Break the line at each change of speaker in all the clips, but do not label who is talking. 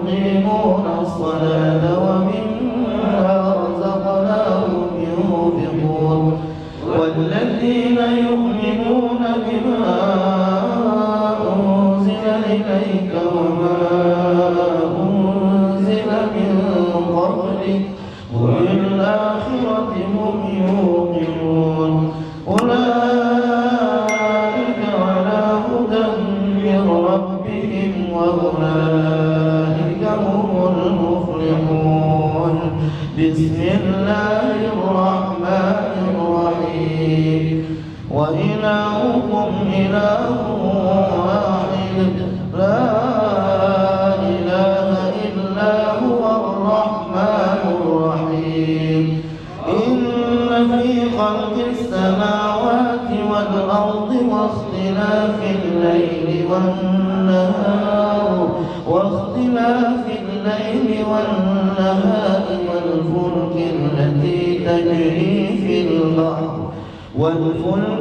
يقيمون الصلاة ومما رزقناهم ينفقون والذين يؤمنون بما أنزل إليك وما أنزل من قبلك وبالآخرة هم يوقنون أولئك على هدى من ربهم وأولئك هم المفلحون. بسم الله الرحمن الرحيم وإلهكم إله واحد لا إله إلا هو الرحمن الرحيم. إن في خلق السماوات والأرض واختلاف الليل والنهار والفلك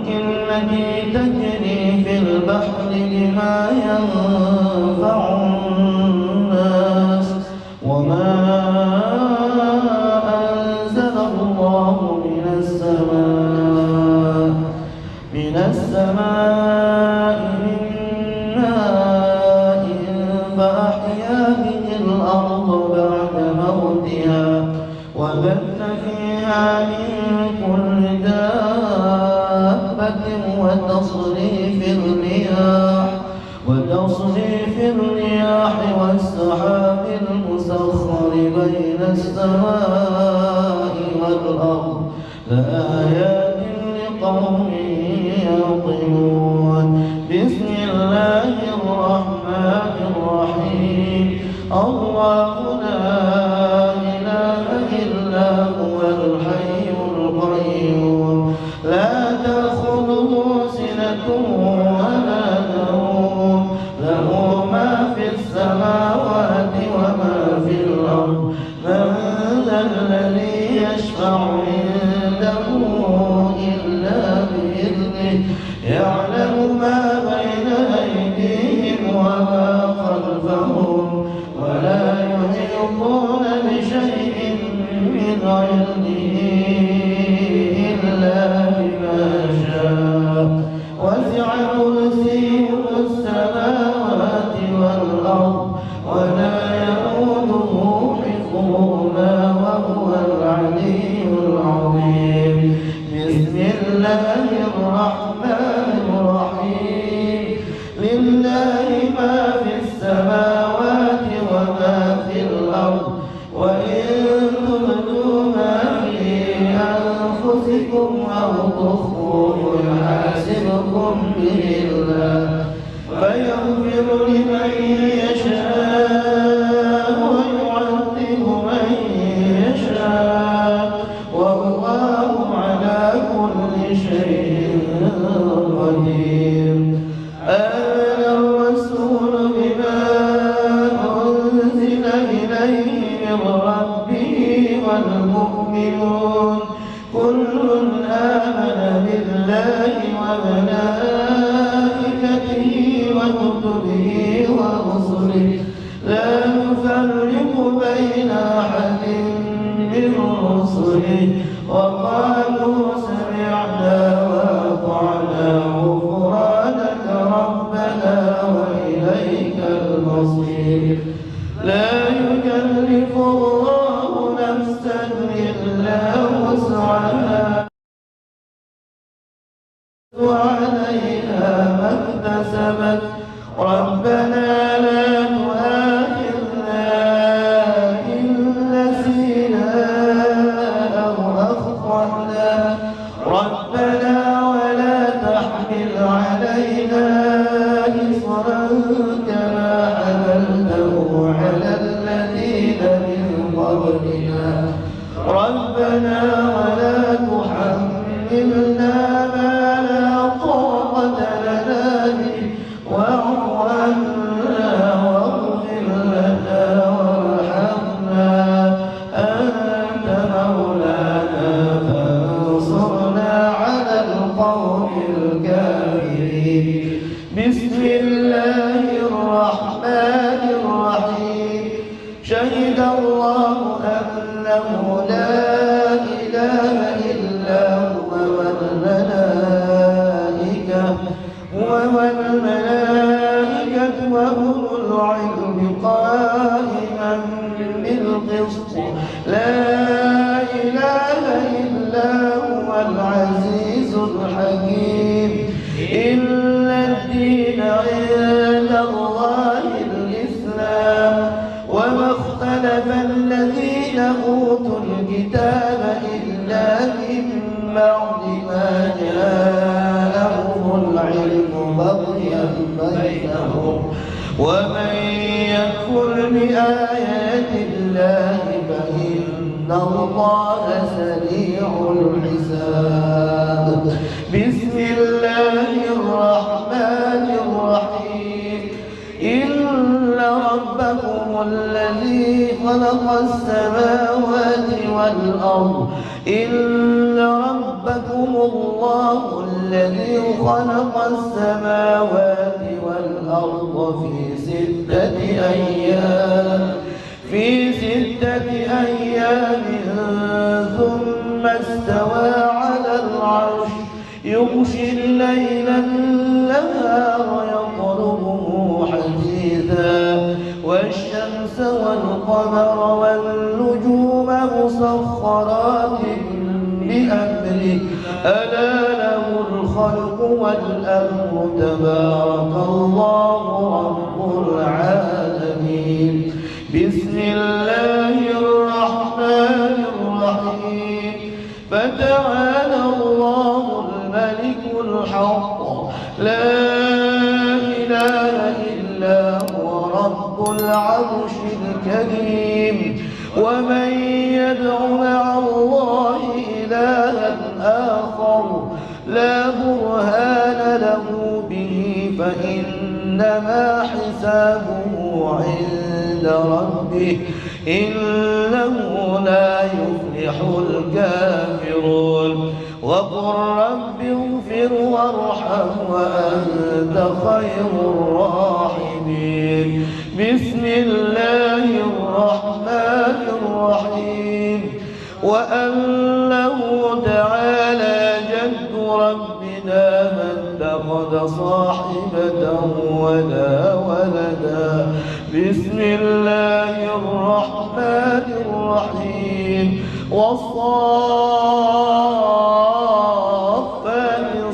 التي تجري في البحر بما ينفع الناس وما أنزل الله من السماء من ماء فأحيا به الأرض بعد موتها وبث فيها من كل دابة وتصريف الرياح والسحاب المسخر بين السماء والأرض لآيات لقوم يعقلون. بسم الله الرحمن الرحيم الله لا إله إلا هو الحي القيوم لا تأخذه سنة ولا نوم له ما في السماوات وما في الأرض من ذا الذي يشفع عنده إلا بإذنه يعلم ما بين أيديهم وما خلفهم ولا يحيطون بشيء من علمه إلا بما شاء وسع كرسيه السماوات والأرض ولا يئوده حفظهما وهو العلي العظيم. بسم الله الرحمن الرحيم لله ما في السماوات وما في الأرض وإن تبدوا ما في أنفسكم أو تخفوه يحاسبكم به الله فيغفر لمن يشاء ويعذب من يشاء والله على كل شيء قدير. آمن الرسول بما أنزل إليه من ربه والمؤمنون كل آمن بالله وملائكته وكتبه ورسله لا نفرق بين أحد من رسله وقالوا سمعنا وأطعنا غفرانك ربنا وإليك المصير. لا يكلف الله نفسا إلا وسعها وعليها ما اكتسبت ربنا لا تؤاخذنا إن نسينا أو أخطأنا ربنا ولا تحمل علينا إصرا كما حملته على الذين من قبلنا ربنا ولا تحملنا ما لا طاقة لنا به واعف عنا واغفر لنا وارحمنا أنت مولانا فانصرنا على القوم الكافرين. بسم الله الرحمن الرحيم إلا هو العزيز الحكيم إن الدين عند الله الإسلام وما اختلف الذين أوتوا الكتاب إلا من بعد ما جاءهم العلم بغيا بينهم ومن يكفر بآيات الله فإن الله سريع الحساب بسم الله الرحمن الرحيم إن ربكم الذي خلق السماوات والأرض إن ربكم الله الذي خلق السماوات والأرض في ستة أيام ثم استوى على العرش يغشي الليل النهار يطلبه حثيثا والشمس والقمر والنجوم مسخرات بأمره ألا له الخلق والأمر تبارك الله رب العالمين بسم الله الرحمن الرحيم فتعالى الله الملك الحق لا إله إلا هو رب العرش الكريم ومن يدع مع الله إلها آخر لا برهان له به فإنما حسابه عند ربه إنه لا يفلح الكافرون وقل رب اغفر وارحم وأنت خير الراحمين بسم الله الرحمن الرحيم وأنه تعالى جد ربنا ما اتخذ صاحبة ولا ولدا بسم الله الرحمن الرحيم والصافات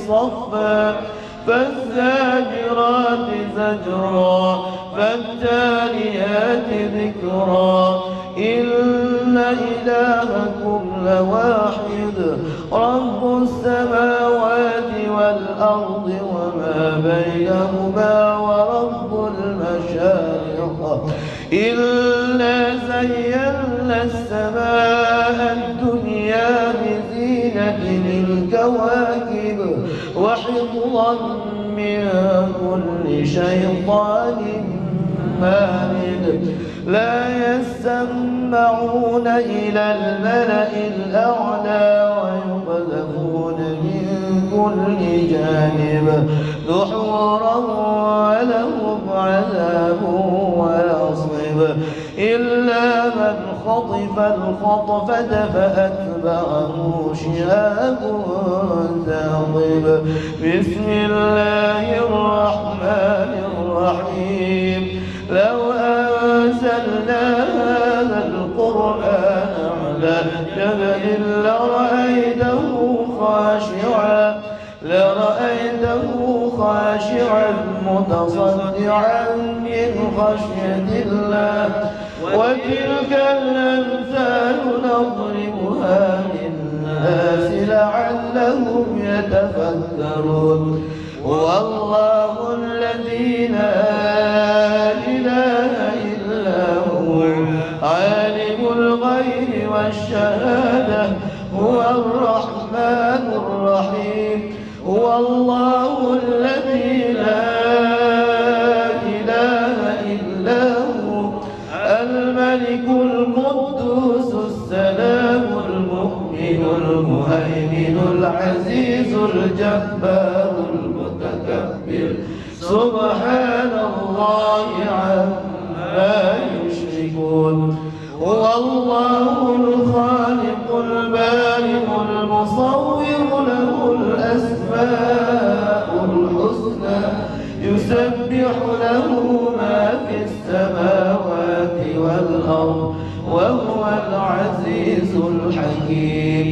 صفا فالزاجرات زجرا فالتاليات ذكرا إن إلهكم لواحد رب السماوات والأرض وما بينهما ورب المشارق إلا زينا السماء الدنيا بزينة للكواكب وحفظا من كل شيطان مارد لا يسمعون إلى الملأ الأعلى ويقذفون من كل جانب دحورا ولهم عذاب واصب إلا من خطف الخطفة فأتبعه شهاب ثاقب بسم الله الرحمن الرحيم لو أنزلنا هذا القرآن على جبل لرأيته خاشعا متصدعا من خشية الله وتلك الأمثال نضربها للناس لعلهم يتفكرون هو الله الذي لا إله إلا هو عالم الغيب والشهادة هو الرحمن الرحيم هو الله الذي لا إله إلا هو الملك القدوس السلام المؤمن المهيمن العزيز الجبار المتكبر سبحان الله عما يشركون هو الله الخالق البارئ المصور له الأسماء الحسنى يسبح له ما في السماوات والأرض وهو العزيز الحكيم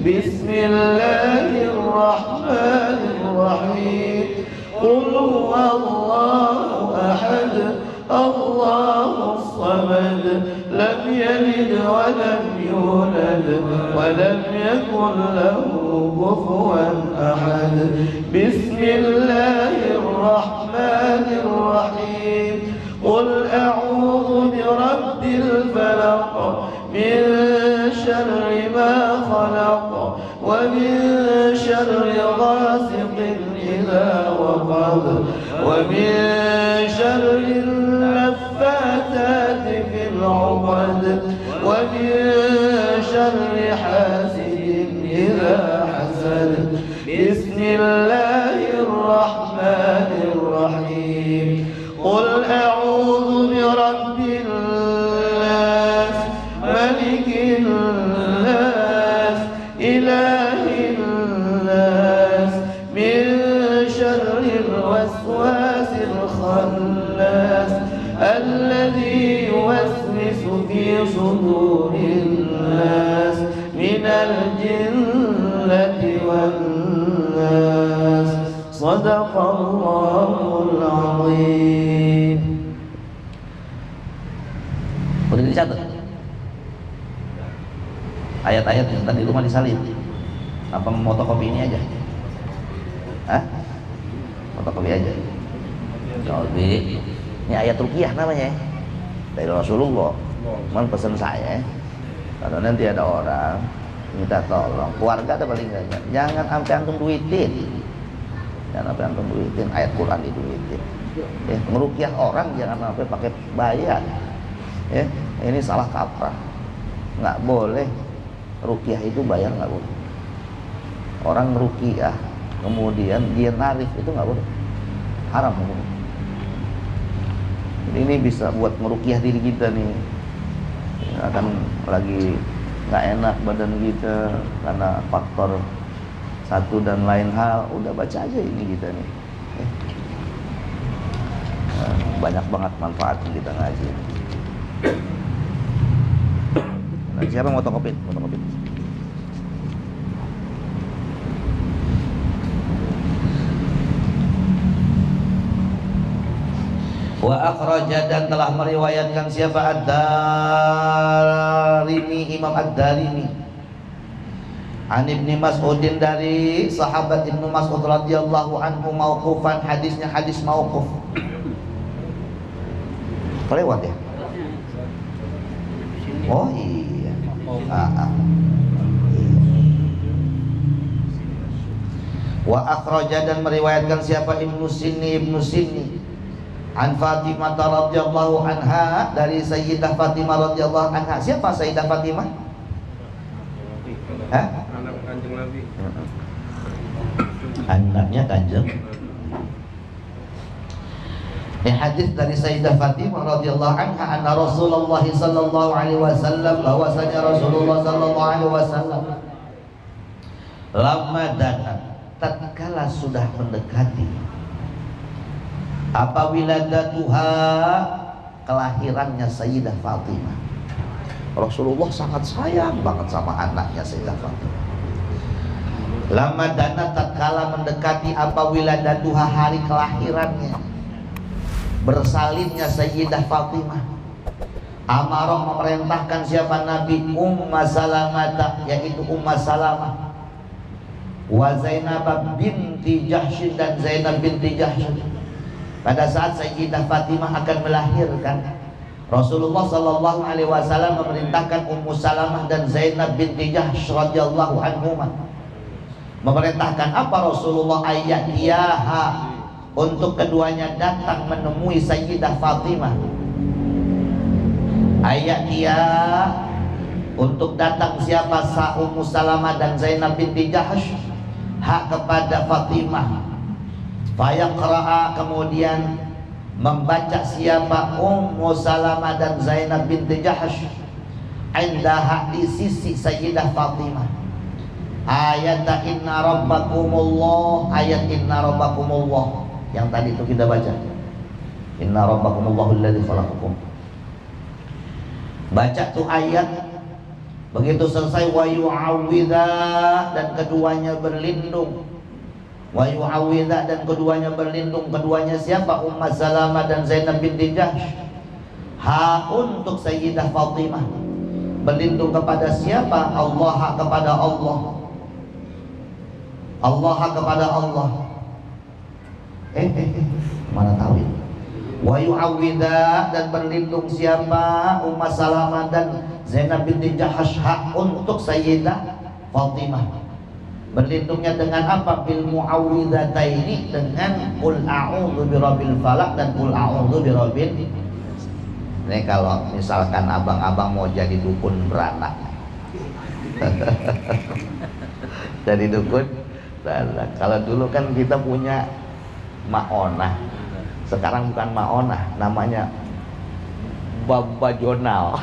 بسم الله الرحمن الرحيم قل هو الله أحد الله الصمد لم يلد ولم يولد ولم يكن له كفوا أحد بسم الله الرحمن الرحيم قل أعوذ برب الفلق من شر ما خلق ومن شر غاسق إذا وقب ومن شر النفاثات في العقد ومن شر حاسد إذا حسد بسم الله الرحمن الرحيم قل أعوذ برب الناس ملك الناس إله الناس من شر الوسواس الخناس الذي يوسوس في صدور الناس من الجنة والناس صدق الله العظيم.
Udah dicatat ayat-ayat yang tadi rumah disalin apa fotokopi ini aja? Hah? Fotokopi aja. Fotokopi. Ini ayat ruqyah namanya dari Rasulullah. Cuman pesan saya kalau nanti ada orang minta tolong keluarga ada paling enggak jangan sampai antum duitin. Jangan sampai antum duitin ayat Quran diduitin. Ya, ngeruqyah orang jangan sampai pakai bayar. Ya, ini salah kaprah. Nggak boleh ruqyah itu bayar, nggak boleh. Orang ruqyah kemudian dia narif itu nggak boleh, haram hukumnya. Ini bisa buat meruqyah diri kita nih, akan lagi nggak enak badan kita karena faktor satu dan lain hal, udah baca aja ini kita nih. Banyak banget manfaat kita ngaji. Nah, siapa mau fotokopit? Fotokopit. Wa akhraja dan telah meriwayatkan siapa Ad-Darimi, Imam Ad-Darimi an Ibni Mas'udin dari sahabat Ibnu Mas'ud radhiyallahu anhu mauqufan, hadisnya hadis mauquf. Kelewat ya? Oh iya. Wa akhraja dan meriwayatkan siapa Ibnu Sinni an Fatimah radhiyallahu anha dari Sayyidah Fatimah radhiyallahu anha. Siapa Sayyidah Fatimah? Hah?
Anak Kanjeng Nabi.
Anaknya Kanjeng. Hadis dari Sayyidah Fatimah radhiyallahu anha anna Rasulullah sallallahu alaihi wasallam, bahwasanya Rasulullah sallallahu alaihi wasallam lamma dana, tatkala sudah mendekati apa wiladatuha, kelahirannya Sayyidah Fatimah. Rasulullah sangat sayang banget sama anaknya Sayyidah Fatimah. Lama dana, tatkala mendekati apa wiladatuha, hari kelahirannya, bersalinnya Sayyidah Fatimah, amarah memerintahkan siapa Nabi Umma Salamah, yaitu Umma Salamah, wa Zainab binti Jahsy, dan Zainab binti Jahsy. Pada saat Sayyidah Fatimah akan melahirkan, Rasulullah sallallahu alaihi wasallam memerintahkan Ummu Salamah dan Zainab binti Jahsy radhiyallahu anhumah. Memerintahkan apa Rasulullah? Ayyatiyaha, untuk keduanya datang menemui Sayyidah Fatimah. Ayyatiyah, untuk datang siapa? Ummu Salamah dan Zainab binti Jahsy, hak kepada Fatimah. Fayaqra'a, kemudian membaca siapa? Ummu Salamah dan Zainab binti Jahsy indaha, di sisi Sayyidah Fatimah, ayat inna rabbakumullah, ayat inna rabbakumullah yang tadi itu kita baca, inna rabbakumullahu alladzi khalaqakum. Baca tuh ayat Begitu selesai wa yu'awwidha, dan keduanya berlindung. Wa yu'awwidha, dan keduanya berlindung. Keduanya siapa? Ummu Salamah dan Zainab binti Jahsy. Ha untuk Sayyidah Fatimah. Berlindung kepada siapa? Allah kepada Allah. Allah kepada Allah. Mana tahu itu? Wa yu'awwidha, dan berlindung siapa? Ummu Salamah dan Zainab binti Jahsy untuk Sayyidah Fatimah. Berlindungnya dengan apa? Bil mu'awwidhataini, dengan qul a'udzu birabbil falaq dan qul a'udzu birabbil. Ini kalau misalkan abang-abang mau jadi dukun beranak. Jadi dukun beranak. Kalau dulu kan kita punya Ma'onah. Sekarang bukan Ma'onah, namanya Baba Jonal.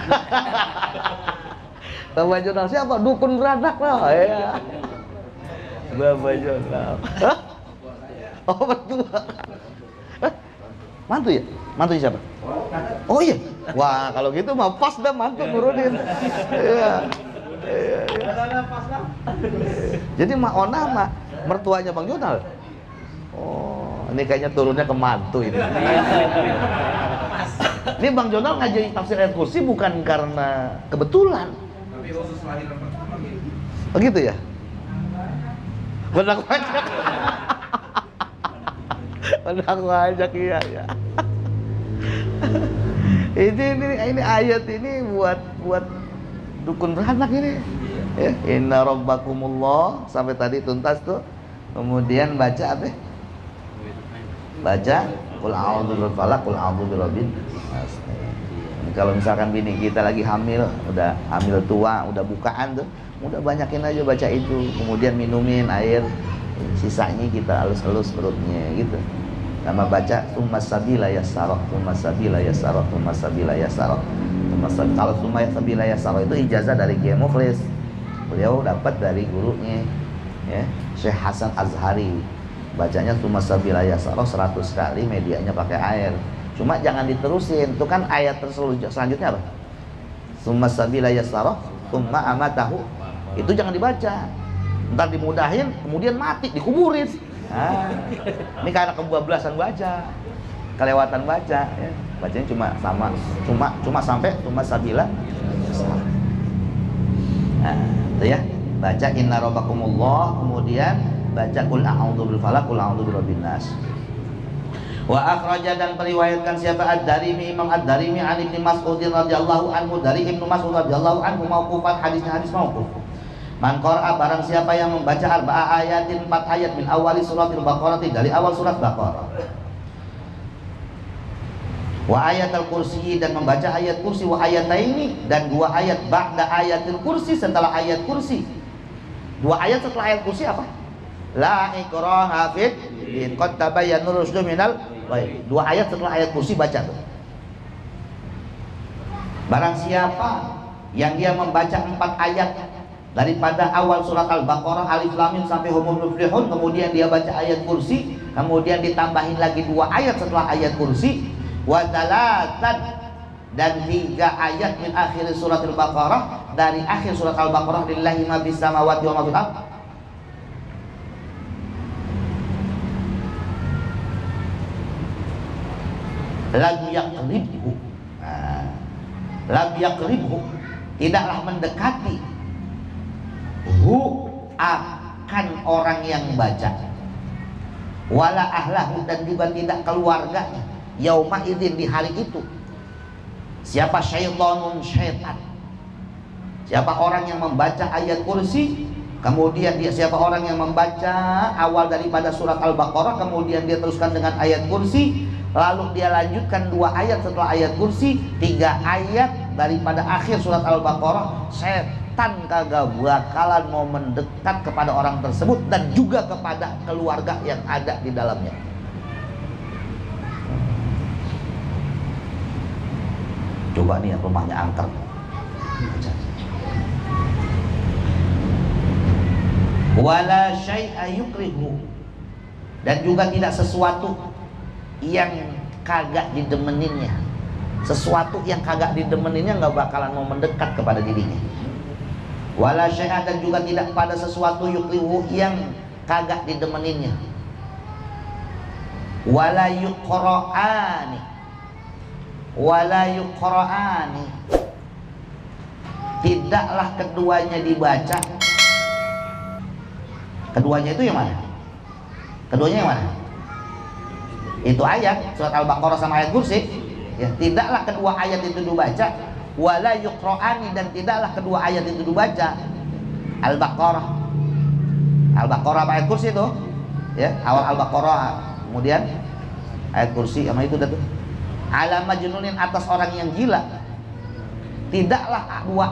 Baba Jonal siapa? Dukun beranak lah. Ya. Baba Jonal. Oh mertua. Mantu ya? Mantu siapa? Oh iya. Wah kalau gitu mah pas dah mantu nurunin. Iya. Jadi Ma'onah mah mertuanya Bang Jonal. Oh ini kayaknya turunnya ke mantu ini. Ini Bang Jonal ngajarin tafsir ayat kursi bukan karena kebetulan. Tapi khusus lahiran pertama gitu. Begitu ya? Benar ajak. Benar ajak iya ya. Ini ayat ini buat dukun beranak ini. Ya, inna rabbakumullah sampai tadi tuntas tuh. Kemudian baca apa? Baca qul a'udzu birabbil falaq, qul a'udzu birabbin nas. Kalau misalkan bini kita lagi hamil, udah hamil tua, udah bukaan tuh, udah banyakin aja baca itu, kemudian minumin air, sisanya kita halus-halus perutnya gitu. Sama baca tsummas sabila yassara, tsummas sabila yassara, tsummas sabila yassara. Kalau tsummas sabila yassara itu ijazah dari Kiai Mukhlis. Beliau dapat dari gurunya ya, Syekh Hasan Azhari. Bacanya tsummas sabila yassara 100 kali, medianya pakai air. Cuma jangan diterusin, itu kan ayat selanjutnya apa? Tsummas sabila yassara, tsumma amatahu. Itu jangan dibaca. Ntar dimudahin, kemudian mati, dikuburin. Nah, ini karena kebablasan baca, kelewatan baca. Ya. Bacanya cuma sampai tsummas sabila yassara. Nah, itu ya. Baca inna rabbakumullah, kemudian baca qul a'udzu bil falaq, qul a'udzu birabbin nas. Wa akhraja, dan periwayatkan siapa? Ad-Darimi, Imam Ad-Darimi an Ibnu Mas'ud radhiyallahu anhu, dari Ibnu Mas'ud radhiyallahu anhu mauqufan, hadisnya hadis mauquf. Man qara'a, barang siapa yang membaca arba'a ayatin, 4 ayat min awali suratil Baqarah, dari awal surat Baqarah. Wa ayatul kursi, dan membaca ayat kursi, wa ayataini, dan 2 ayat ba'da ayatul kursi, setelah ayat kursi. 2 ayat setelah ayat kursi apa? La ikraha fid din, qad tabayyana rusydu minal ghayy. 2 ayat setelah ayat kursi baca tuh. Barang siapa yang dia membaca 4 ayat daripada awal surat Al-Baqarah Alif Lam Mim sampai Humul Muflihun, kemudian dia baca ayat kursi, kemudian ditambahin lagi 2 ayat setelah ayat kursi, wa talatan, dan 3 ayat min akhir surat Al-Baqarah, dari akhir surat Al-Baqarah, lillahi ma fis samawati wa ma fil ardh. Lam yaqribhu. Lam yaqribhu, tidaklah mendekati hu, akan orang yang baca, wala ahlahu, dan juga tidak keluarganya, yauma idzin, di hari itu. Siapa? Syaitanun, syaitan. Siapa orang yang membaca ayat kursi, kemudian dia siapa orang yang membaca awal daripada surat Al-Baqarah, kemudian dia teruskan dengan ayat kursi, lalu dia lanjutkan 2 ayat setelah ayat kursi, 3 ayat daripada akhir surat Al-Baqarah, setan kagak bakalan mau mendekat kepada orang tersebut dan juga kepada keluarga yang ada di dalamnya. Coba nih rumahnya angker, wala syai'a yukrihu, dan juga tidak sesuatu yang kagak didemeninnya. Sesuatu yang kagak didemeninnya nggak bakalan mau mendekat kepada dirinya. Wala syai'an, dan juga tidak pada sesuatu yukrihu yang kagak didemeninnya. Wala yuqra'ani, wala yuqra'ani, tidaklah keduanya dibaca. Keduanya itu yang mana? Keduanya yang mana? Itu ayat surat Al-Baqarah sama ayat Kursi. Ya, tidaklah kedua ayat itu dibaca. Wala yuqra'ani, dan tidaklah kedua ayat itu dibaca. Al-Baqarah, Al-Baqarah ayat Kursi itu. Ya, awal Al-Baqarah, kemudian ayat Kursi sama itu tuh. Ala majnunin, atas orang yang gila. Tidaklah dua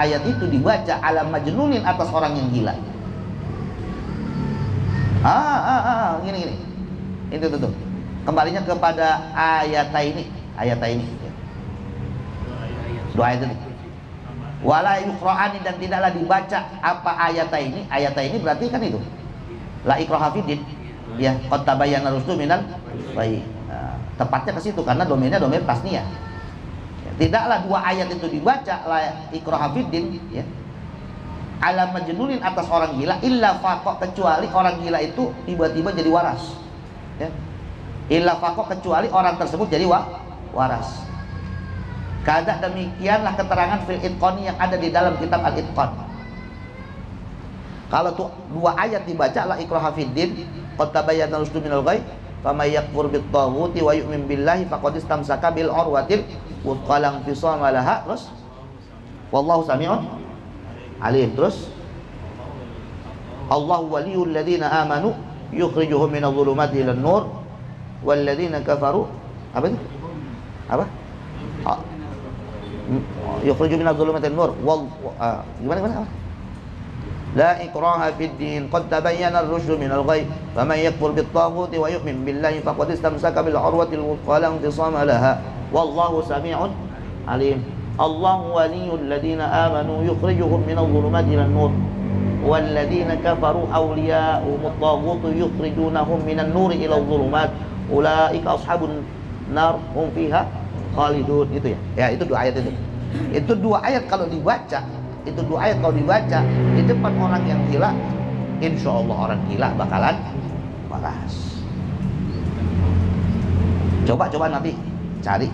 ayat itu dibaca ala majnunin, atas orang yang gila. Gini. Itu tuh. Kembalinya kepada ayat ini. Dua ayat ini. Wala yuqra'ani, dan tidaklah dibaca apa ayat ini. Ayat ini berarti kan itu. La ikraha fiddin. Ya, qad tabayyana rusdu minal ghayy. Tepatnya ke situ karena domainnya domain tasniyah. Ya, tidaklah dua ayat itu dibaca la ikraha fiddin, ya. Ala majnunin, atas orang gila, illa faqa, kecuali orang gila itu tiba-tiba jadi waras. Ya. Illa faqa, kecuali orang tersebut jadi waras. Kada demikianlah keterangan fil itqani, yang ada di dalam kitab al-itqan. Kalau tuh dua ayat dibaca la ikraha fiddin qad tabayyana rusdu minal ghayy faman yakfur bit taghuti wa yu'min billahi faqad istamsaka bil urwatil wuthqa la infisama laha. Terus wallahu sami'un alim. Terus Allahu waliyul ladzina amanu yukhrijuhum minadh dhulumati ilan nur wal ladzina kafaru apa itu? Apa? Yukhrijuhum minadh dhulumati ilan nur gimana? La ikraha fid din qad tabayyana ar-rusydu minal ghayy faman yakfur bit taghuti wa yu'min billahi faqad istamsaka bil urwatil wuthqa la infisama laha wallahu sami'un alim. Allahu waliyul ladzina amanu yukhrijuhum minadh dhulumati ilan nur wal ladzina kafaru awliya'uhumut taghutu yukhrijunahum minan nuri ilal dhulumat ulaika ashabun nar hum fiha khalidun. Itu ya. Ya, itu dua ayat itu. Itu dua ayat kalau dibaca, di depan orang yang gila, insya Allah orang gila bakalan waras. Coba nanti cari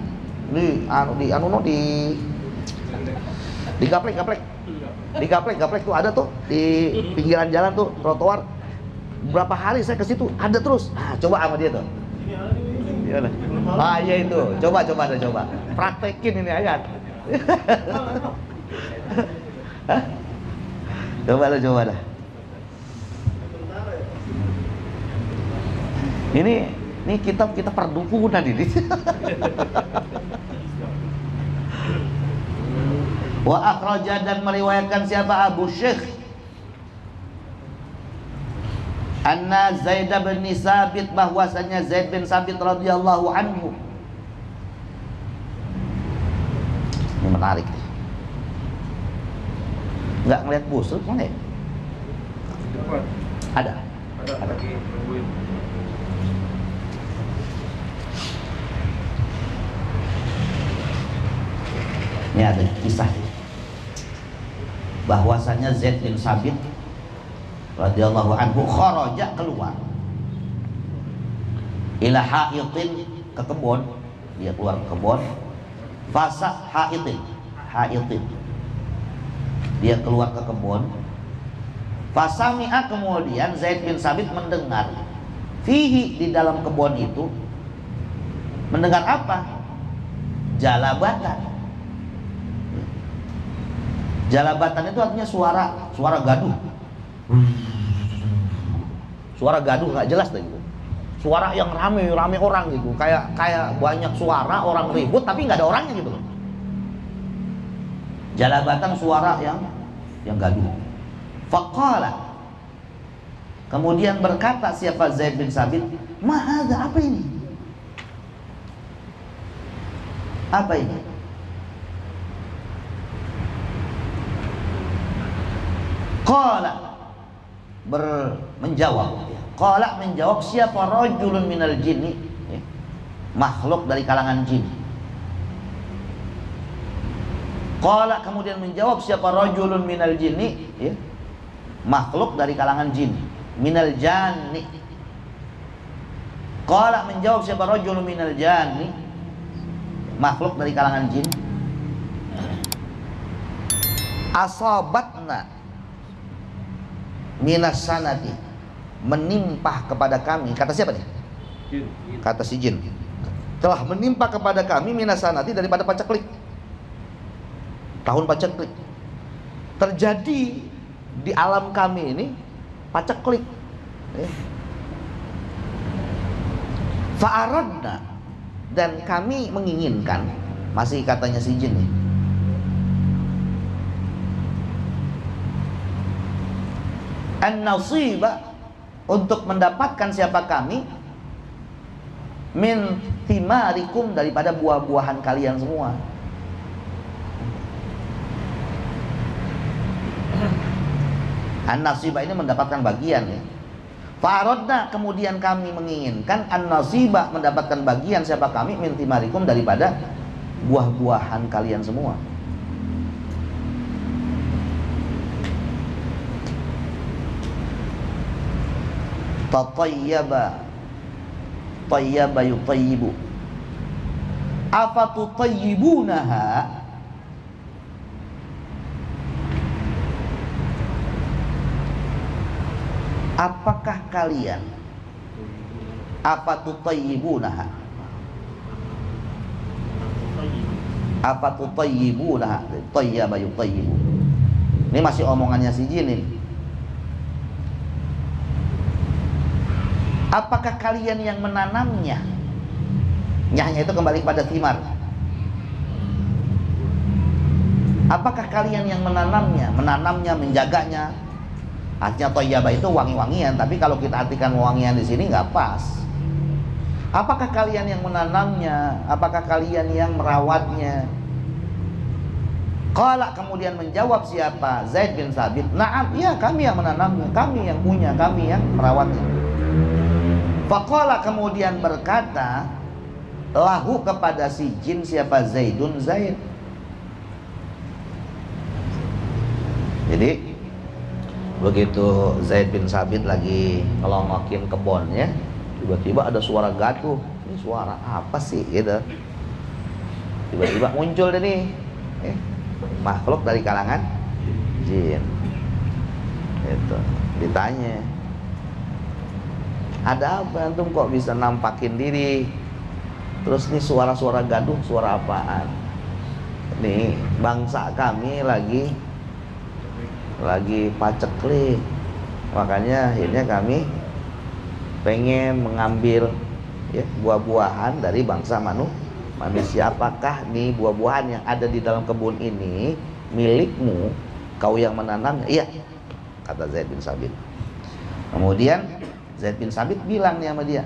di gaplek tuh ada tuh di pinggiran jalan tuh, trotoar. Berapa hari saya ke situ ada terus. Coba sama dia tuh. Iya itu. Coba praktekin ini ayat. Coba dah. Ini kitab kita perdukunan ini. Wa akhraja, dan meriwayatkan siapa Abu Syekh anna Zaid bin Sabit, bahwasanya Zaid bin Sabit radhiyallahu anhu. Ini menarik. Nggak ngeliat busuk mana ya? Ada. Ini ada kisah bahwasanya Zaid bin Sabit radhiyallahu anhu kharaja, keluar ila haitin, ke kebun. Dia keluar ke kebun. Fasa haitin, dia keluar ke kebun. Fasami'a, kemudian Zaid bin Sabit mendengar fihi, di dalam kebun itu. Mendengar apa? Jalabatan. Jalabatan itu artinya suara gaduh. Suara gaduh nggak jelas deh gitu. Suara yang rame orang gitu. Kayak banyak suara orang ribut tapi nggak ada orangnya gitu loh. Jalabatan, suara yang gaduh. Faqala, kemudian berkata siapa Zaid bin Sabit, ma'adha, apa ini? Apa ini? Qala, menjawab siapa? Rajulun minal jinni, makhluk dari kalangan jin. Qala, kemudian menjawab siapa rajulun minal jinni, ya, makhluk dari kalangan jin, minal janni. Qala, menjawab siapa rajulun minal janni, makhluk dari kalangan jin, asabatna minas sanati, menimpa kepada kami. Kata siapa nih? Kata si jin. Telah menimpa kepada kami minas sanati, daripada paceklik. Tahun paceklik terjadi di alam kami ini, paceklik. Fa'aradna, dan kami menginginkan, masih katanya si jin nih, an-nasiba, untuk mendapatkan siapa kami, min thimarikum, daripada buah-buahan kalian semua. An-nasiba ini mendapatkan bagian, ya. Fa'aradna, kemudian kami menginginkan, an-nasiba, mendapatkan bagian siapa kami, min thimarikum, daripada buah-buahan kalian semua. Tatayyaba, tayyaba yutayyibu, apa tutayyibunaha, apakah kalian, apa tutayyibunaha, apa tutayyibunaha, tayyaba yutayyibu. Ini masih omongannya si jin ini. Apakah kalian yang menanamnya? Nyahnya itu kembali kepada thimar. Apakah kalian yang menanamnya? Menanamnya, menjaganya. Artinya thayyaba itu wangi-wangian, tapi kalau kita artikan wangian di sini nggak pas. Apakah kalian yang menanamnya? Apakah kalian yang merawatnya? Qala, kemudian menjawab siapa? Zaid bin Sabit. Na'am, ya, kami yang menanamnya, kami yang punya, kami yang merawatnya. Faqala, kemudian berkata lahu, kepada si jin siapa? Zaidun, Zaid. Jadi begitu Zaid bin Sabit lagi ngelongokin kebunnya, tiba-tiba ada suara gaduh. Ini suara apa sih gitu. Tiba-tiba muncul deh nih makhluk dari kalangan jin. Itu ditanya, ada apa antum kok bisa nampakin diri? Terus nih suara-suara gaduh, suara apaan? Nih bangsa kami lagi paceklik, makanya akhirnya kami pengen mengambil, ya, buah-buahan dari bangsa manusia. Apakah nih buah-buahan yang ada di dalam kebun ini milikmu, kau yang menanamnya? Iya, kata Zaid bin Sabit. Kemudian Zaid bin Sabit bilang nih sama dia,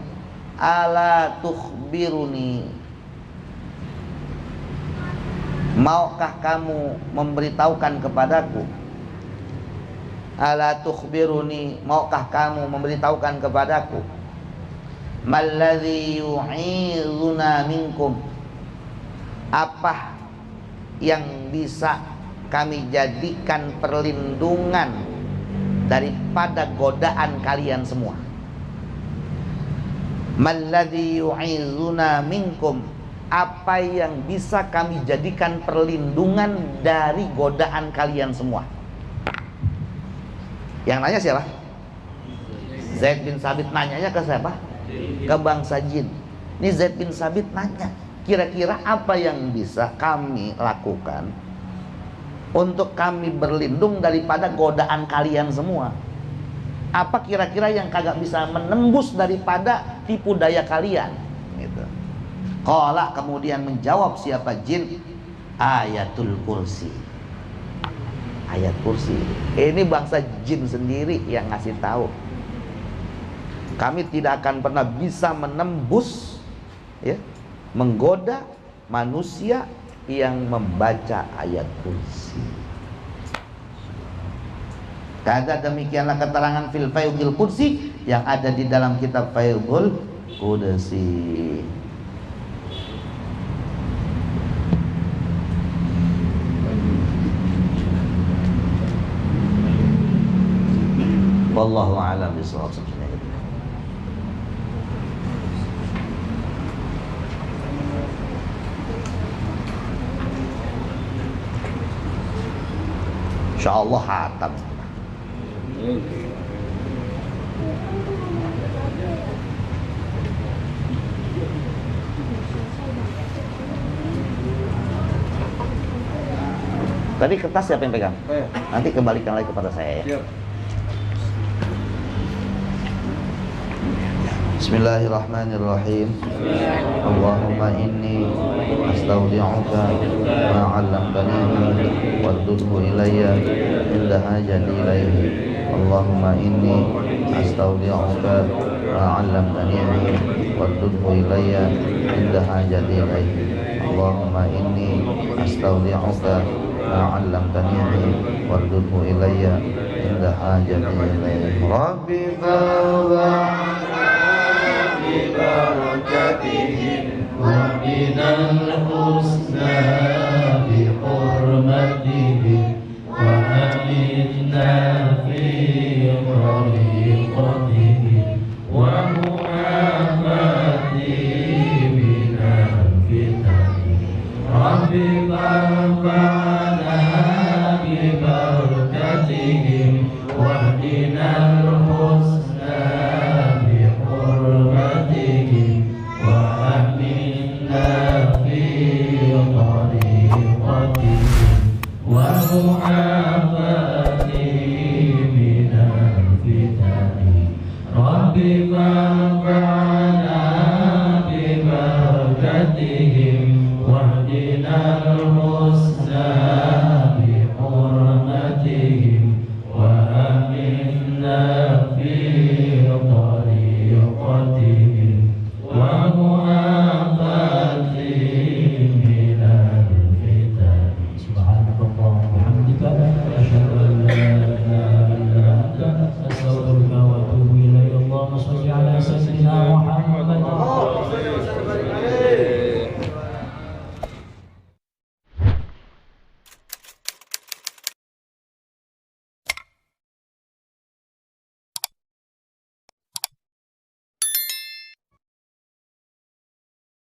ala tukhbiruni, maukah kamu memberitahukan kepadaku? Ala tukhbiruni, maukah kamu memberitahukan kepadaku? Malladzi yu'izuna minkum, apa yang bisa kami jadikan perlindungan daripada godaan kalian semua? Malladzi yu'izuna minkum, apa yang bisa kami jadikan perlindungan dari godaan kalian semua? Yang nanya siapa? Zaid bin Sabit. Nanyanya ke siapa? Ke bangsa jin. Ini Zaid bin Sabit nanya, kira-kira apa yang bisa kami lakukan untuk kami berlindung daripada godaan kalian semua? Apa kira-kira yang kagak bisa menembus daripada tipu daya kalian? Gitu. Qala, kemudian menjawab siapa jin, ayatul kursi. Ayat kursi. Ini bangsa jin sendiri yang ngasih tahu. Kami tidak akan pernah bisa menembus, ya, menggoda manusia yang membaca ayat kursi. Kata demikianlah keterangan fil faidul kursi yang ada di dalam kitab Faidul Qudsi. Wallahu a'lam bishawab. Insyaallah hatam. Tadi kertas siapa yang pegang? Nanti kembalikan lagi kepada saya ya. Bismillahirrahmanirrahim. Allahumma inni astaudi'uka ma 'allamtani waردhu ilayya inda hajati ilayhi. Allahumma inni astaudi'uka ma 'allamtani waردhu ilayya inda hajati ilayhi. Allahumma inni astaudi'uka ma 'allamtani waردhu ilayya inda hajati ilayhi. Rabbi fa'ala ببركتهم وبنا الحسنى بحرمتهم وأمنا في طريقتهم ومعافاتهم من الفتن رب فانفعنا ببركتهم وبنا الحسنى ومعافاتهم من الفتن رب فانفعنا ببركتهم واهدنا الحسنى بحرمتهم وآمنا في طريقتهم ومعافاتهم من الفتن سبحانك اللهم وبحمدك أشهد أن لا إله إلا أنت أستغفرك وأتوب إليك اللهم صل